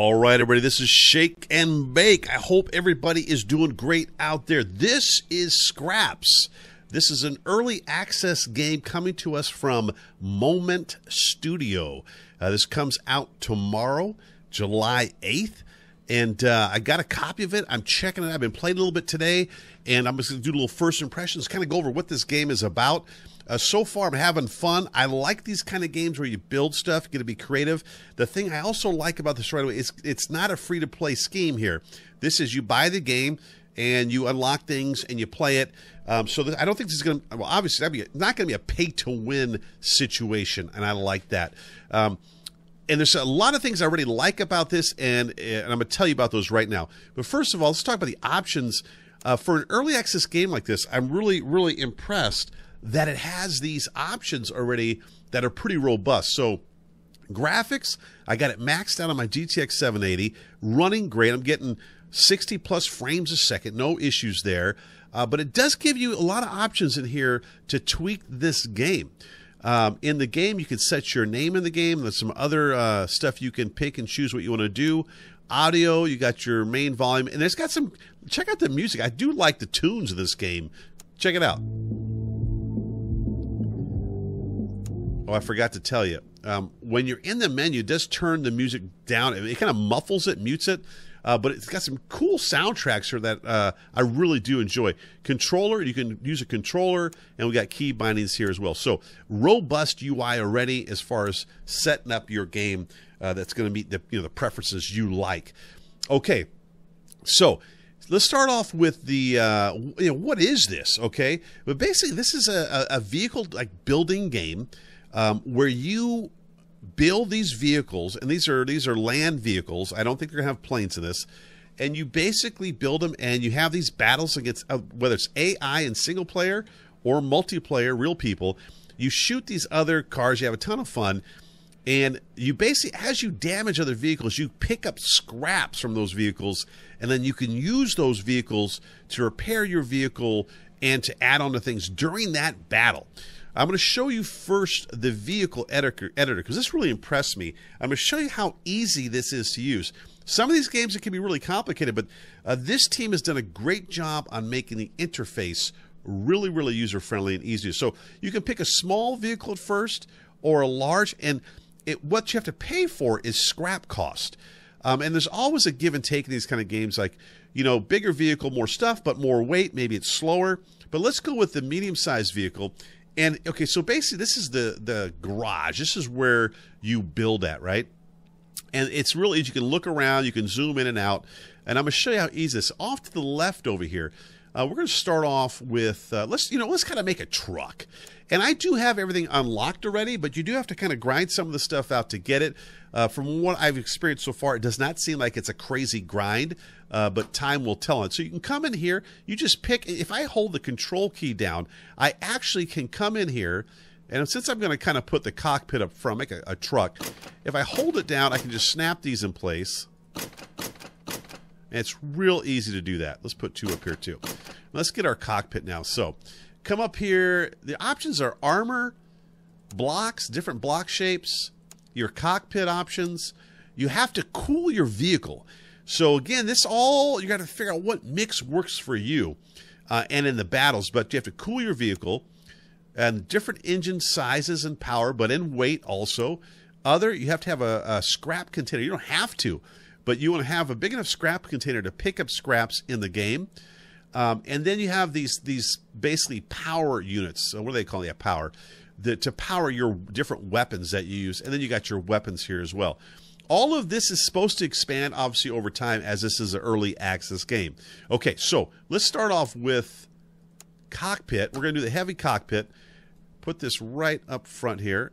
All right, everybody, this is Shake and Bake. I hope everybody is doing great out there. This is Scraps. This is an early access game coming to us from Moment Studio. This comes out tomorrow, July 8th. And I got a copy of it. I'm checking it. I've been playing a little bit today, and I'm just going to do a little first impressions, kind of go over what this game is about. So far, I'm having fun. I like these kind of games where you build stuff, you get to be creative. The thing I also like about this right away is it's not a free-to-play scheme here. This is you buy the game, and you unlock things, and you play it. I don't think this is going to, well, obviously, not going to be a pay-to-win situation, and I like that. And there's a lot of things I really like about this, and I'm going to tell you about those right now. But first of all, let's talk about the options. For an early access game like this, I'm really, really impressed that it has these options already that are pretty robust. So graphics, I got it maxed out on my GTX 780, running great. I'm getting 60 plus frames a second, no issues there. But it does give you a lot of options in here to tweak this game. In the game, you can set your name in the game. There's some other stuff you can pick and choose what you want to do. Audio, you got your main volume, and it's got some, check out the music. I do like the tunes of this game. Check it out. Oh, I forgot to tell you. When you're in the menu, it does turn the music down. It kind of muffles it, mutes it. But it's got some cool soundtracks here that I really do enjoy. Controller, you can use a controller, and we got key bindings here as well. So robust UI already as far as setting up your game that's going to meet the preferences you like. Okay, so let's start off with the what is this? Okay, but basically this is a vehicle like building game where you build these vehicles, and these are land vehicles. I don't think they're gonna have planes in this. And you basically build them, and you have these battles against whether it's AI in single player or multiplayer, real people. You shoot these other cars. You have a ton of fun, and you basically, as you damage other vehicles, you pick up scraps from those vehicles, and then you can use those vehicles to repair your vehicle and to add on to things during that battle. I'm going to show you first the vehicle editor because this really impressed me. I'm going to show you how easy this is to use. Some of these games, it can be really complicated, but this team has done a great job on making the interface really, really user-friendly and easy. So you can pick a small vehicle at first or a large, and what you have to pay for is scrap cost. And there's always a give and take in these kind of games, like, bigger vehicle, more stuff, but more weight, maybe it's slower. But let's go with the medium-sized vehicle. And, okay, so basically this is the garage. This is where you build at, right? And it's really easy. You can look around. You can zoom in and out. And I'm going to show you how easy this is. Off to the left over here, we're going to start off with, let's kind of make a truck. And I do have everything unlocked already, but you do have to kind of grind some of the stuff out to get it. From what I've experienced so far, it does not seem like it's a crazy grind, but time will tell it. So you can come in here, you just pick, if I hold the control key down, I actually can come in here, and since I'm going to kind of put the cockpit up front, make a truck, if I hold it down, I can just snap these in place. And it's real easy to do that. Let's put two up here too. Let's get our cockpit now. So come up here. The options are armor, blocks, different block shapes, your cockpit options. You have to cool your vehicle. So again, this all, you got to figure out what mix works for you and in the battles, but you have to cool your vehicle and different engine sizes and power, but in weight also. You have to have a scrap container. You don't have to, but you want to have a big enough scrap container to pick up scraps in the game. And then you have these basically power units. So what do they call it? Yeah, power. To power your different weapons that you use. And then you got your weapons here as well. All of this is supposed to expand, obviously, over time as this is an early access game. Okay, so let's start off with cockpit. We're going to do the heavy cockpit. Put this right up front here.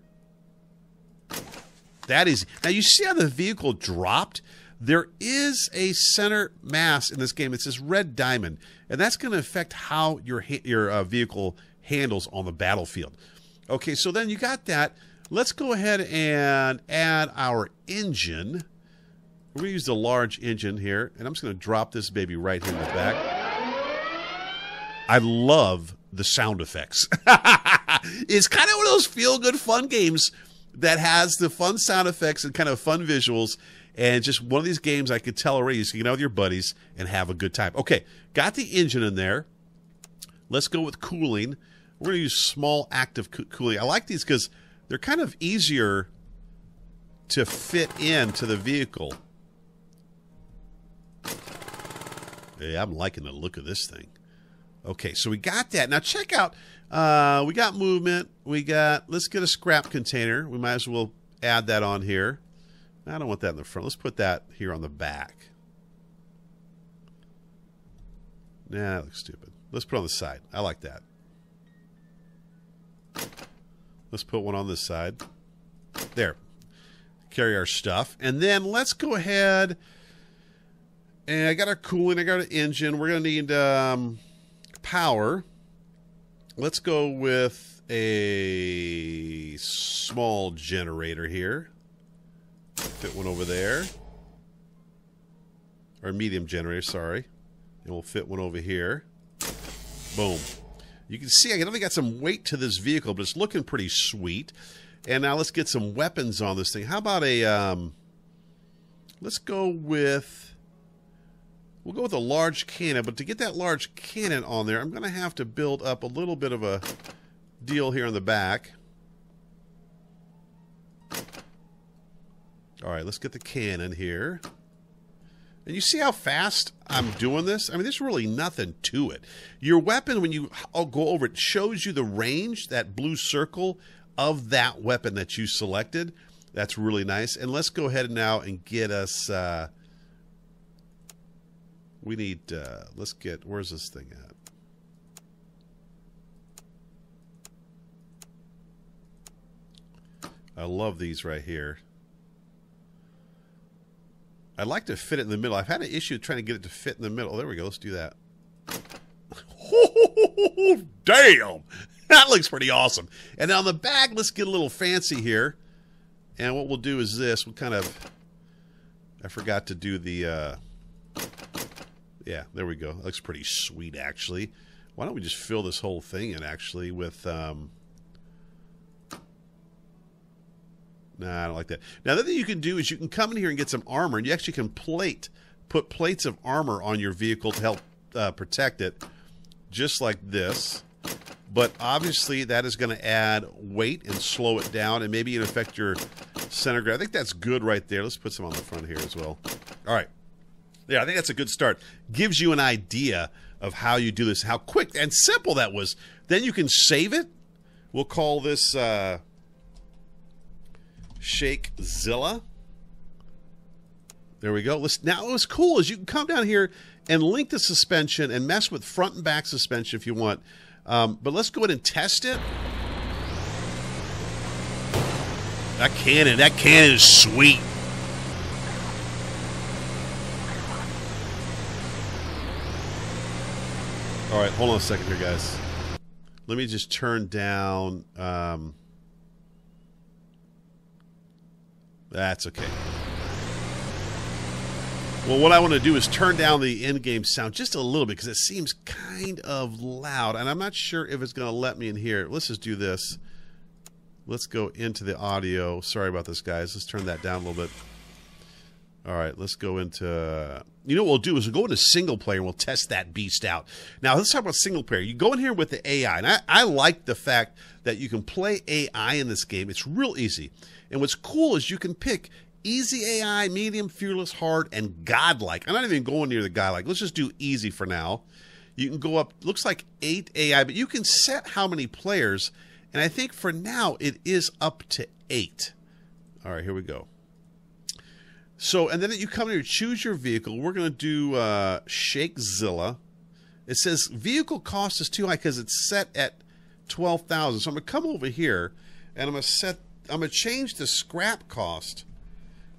That is. Now, you see how the vehicle dropped? There is a center mass in this game. It's this red diamond, and that's going to affect how your vehicle handles on the battlefield. Okay, so then you got that. Let's go ahead and add our engine. We're going to use the large engine here, and I'm just going to drop this baby right here in the back. I love the sound effects. It's kind of one of those feel-good fun games that has the fun sound effects and kind of fun visuals, and just one of these games I could tell already you can get out with your buddies and have a good time. Okay, got the engine in there. Let's go with cooling. We're going to use small active cooling. I like these because they're kind of easier to fit into the vehicle. Yeah, I'm liking the look of this thing. Okay, so we got that. Now check out, we got movement. Let's get a scrap container. We might as well add that on here. I don't want that in the front. Let's put that here on the back. Nah, that looks stupid. Let's put it on the side. I like that. Let's put one on this side. There. Carry our stuff. And then let's go ahead. And I got our cooling. I got our engine. We're going to need power. Let's go with a small generator here. Fit one over there. Or medium generator, sorry. And we'll fit one over here. Boom. You can see I definitely got some weight to this vehicle, but it's looking pretty sweet. And now let's get some weapons on this thing. How about a, let's go with, we'll go with a large cannon. But to get that large cannon on there, I'm going to have to build up a little bit of a deal here on the back. All right, let's get the cannon here. And you see how fast I'm doing this? I mean, there's really nothing to it. Your weapon, when you go over it, shows you the range, that blue circle of that weapon that you selected. That's really nice. And let's go ahead now and get us, we need, let's get, where's this thing at? I love these right here. I'd like to fit it in the middle. I've had an issue trying to get it to fit in the middle. There we go. Let's do that. Oh, damn. That looks pretty awesome. And on the back, let's get a little fancy here. And what we'll do is this. We'll kind of, I forgot to do the, yeah, there we go. That looks pretty sweet, actually. Why don't we just fill this whole thing in, actually, with, nah, I don't like that. Now, the other thing you can do is you can come in here and get some armor, and you actually can put plates of armor on your vehicle to help protect it, just like this. But obviously, that is going to add weight and slow it down, and maybe even affect your center grab. I think that's good right there. Let's put some on the front here as well. All right. Yeah, I think that's a good start. Gives you an idea of how you do this, how quick and simple that was. Then you can save it. We'll call this Shakezilla. There we go. Now, what's cool is you can come down here and link the suspension and mess with front and back suspension if you want. But let's go ahead and test it. That cannon is sweet. All right, hold on a second here, guys. Let me just turn down. That's okay. Well, what I want to do is turn down the in-game sound just a little bit because it seems kind of loud, and I'm not sure if it's going to let me in here. Let's just do this. Let's go into the audio. Sorry about this, guys. Let's turn that down a little bit. All right, let's go into... You know what we'll do is we'll go into single player and we'll test that beast out. Now, let's talk about single player. You go in here with the AI, and I like the fact that you can play AI in this game. It's real easy. And what's cool is you can pick easy AI, medium, fearless, hard, and godlike. I'm not even going near the godlike. Let's just do easy for now. You can go up, looks like 8 AI, but you can set how many players. And I think for now it is up to 8. All right, here we go. So, and then you come here, choose your vehicle. We're going to do Shakezilla. It says vehicle cost is too high because it's set at 12,000. So I'm going to come over here and I'm going to change the scrap cost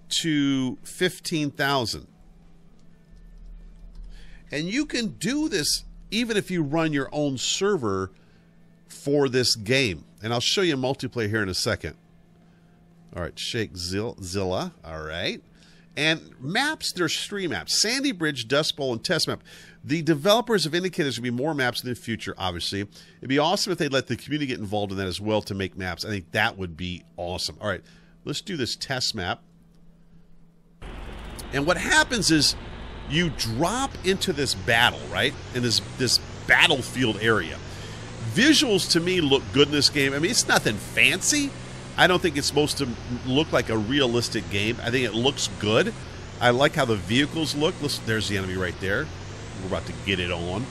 to 15,000. And you can do this even if you run your own server for this game. And I'll show you multiplayer here in a second. All right, Shakezilla. All right. And maps, there's 3 maps: Sandy Bridge, Dust Bowl, and Test Map. The developers have indicated there's going to be more maps in the future, obviously. It'd be awesome if they'd let the community get involved in that as well to make maps. I think that would be awesome. All right, let's do this test map. And what happens is you drop into this battle, right? In this battlefield area. Visuals, to me, look good in this game. I mean, it's nothing fancy. I don't think it's supposed to look like a realistic game. I think it looks good. I like how the vehicles look. Listen, there's the enemy right there. We're about to get it on.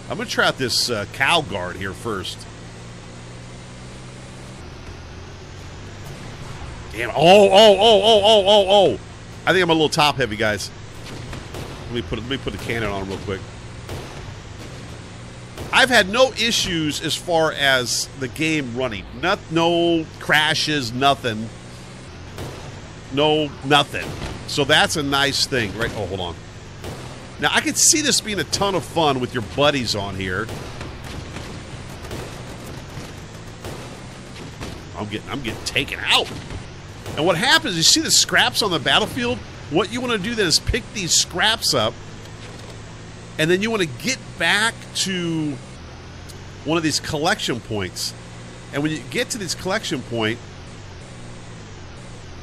I'm going to try out this cow guard here first. Damn. Oh. I think I'm a little top heavy, guys. Let me put the cannon on him real quick. I've had no issues as far as the game running. No crashes, nothing. No, nothing. So that's a nice thing, right? Oh, hold on. Now, I can see this being a ton of fun with your buddies on here. I'm getting taken out. And what happens, you see the scraps on the battlefield? What you want to do then is pick these scraps up, and then you want to get back to one of these collection points. And when you get to this collection point,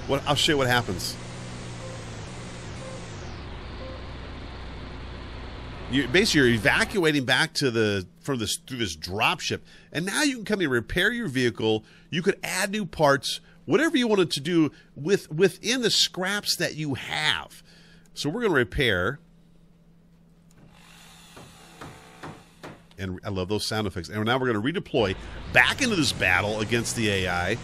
I'll show you what happens. You're evacuating back to through this drop ship, and now you can come in and repair your vehicle. You could add new parts, whatever you wanted to do within the scraps that you have. So we're going to repair. And I love those sound effects. And now we're going to redeploy back into this battle against the AI.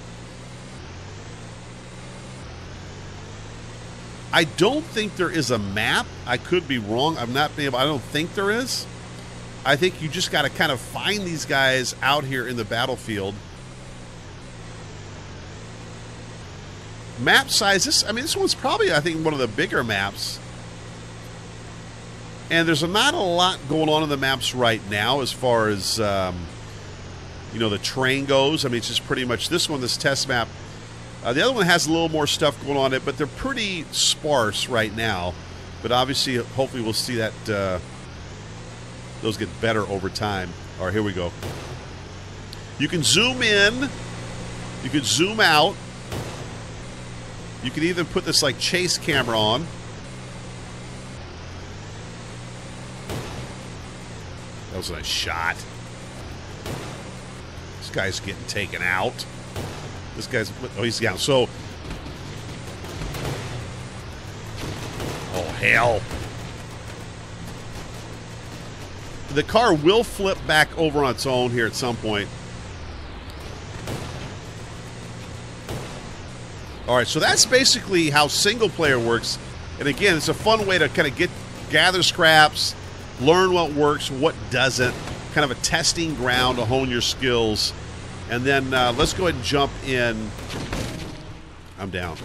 I don't think there is a map. I could be wrong. I don't think there is. I think you just got to kind of find these guys out here in the battlefield. Map size, this one's probably, I think, one of the bigger maps. And there's not a lot going on in the maps right now as far as, the train goes. I mean, it's just pretty much this one, this test map. The other one has a little more stuff going on it, but they're pretty sparse right now. But obviously, hopefully we'll see that those get better over time. All right, here we go. You can zoom in. You can zoom out. You can even put this, like, chase camera on. That was a nice shot. This guy's getting taken out. This guy's... Oh, he's down. So... Oh, hell. The car will flip back over on its own here at some point. All right, so that's basically how single player works. And again, it's a fun way to kind of gather scraps, learn what works, what doesn't, kind of a testing ground to hone your skills. And then let's go ahead and jump in. I'm down.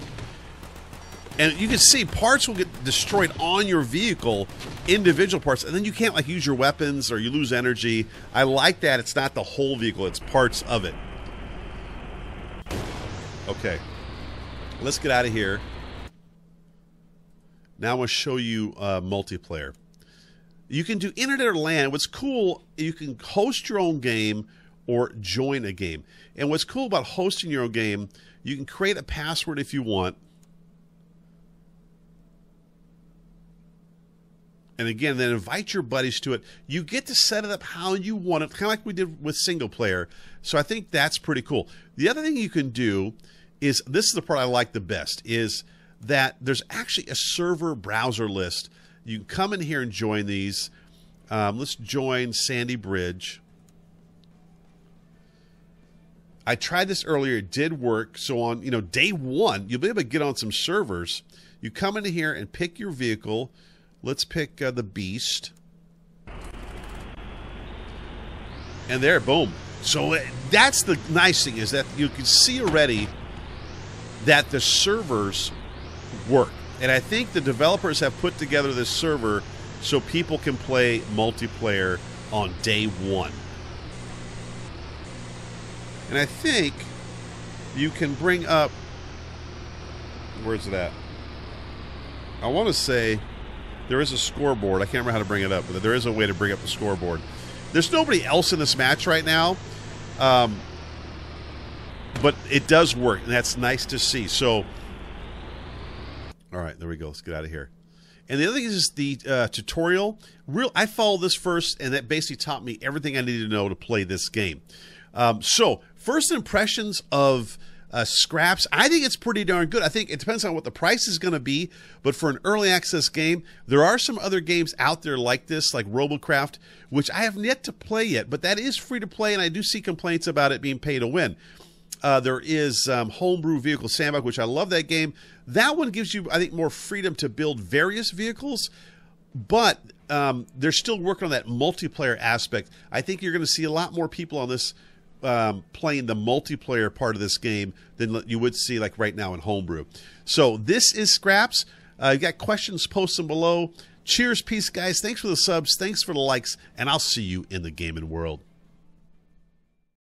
And you can see parts will get destroyed on your vehicle, individual parts, and then you can't, like, use your weapons or you lose energy. I like that it's not the whole vehicle, it's parts of it. Okay. Let's get out of here. Now I want to show you multiplayer. You can do internet or LAN. What's cool, you can host your own game or join a game. And what's cool about hosting your own game, you can create a password if you want. And again, then invite your buddies to it. You get to set it up how you want it, kind of like we did with single player. So I think that's pretty cool. The other thing you can do is, this is the part I like the best, is that there's actually a server browser list. You can come in here and join these. Let's join Sandy Bridge. I tried this earlier. It did work. So on day one, you'll be able to get on some servers. You come into here and pick your vehicle. Let's pick the Beast. And there, boom. So that's the nice thing, is that you can see already that the servers work. And I think the developers have put together this server so people can play multiplayer on day one. And I think you can bring up Where's it at? I want to say there is a scoreboard. I can't remember how to bring it up, but there is a way to bring up the scoreboard. There's nobody else in this match right now, but it does work, and that's nice to see. So, all right, there we go. Let's get out of here. And the other thing is the tutorial. I followed this first, and that basically taught me everything I needed to know to play this game. So, first impressions of Scraps, I think it's pretty darn good. I think it depends on what the price is going to be, but for an early access game, there are some other games out there like this, like Robocraft, which I have yet to play yet, but that is free to play, and I do see complaints about it being pay to win. There is Homebrew Vehicle Sandbox, which I love that game. That one gives you, I think, more freedom to build various vehicles, but they're still working on that multiplayer aspect. I think you're going to see a lot more people on this playing the multiplayer part of this game than you would see like right now in Homebrew. So this is Scraps. You got questions, post them below. Cheers, peace, guys. Thanks for the subs. Thanks for the likes, and I'll see you in the gaming world.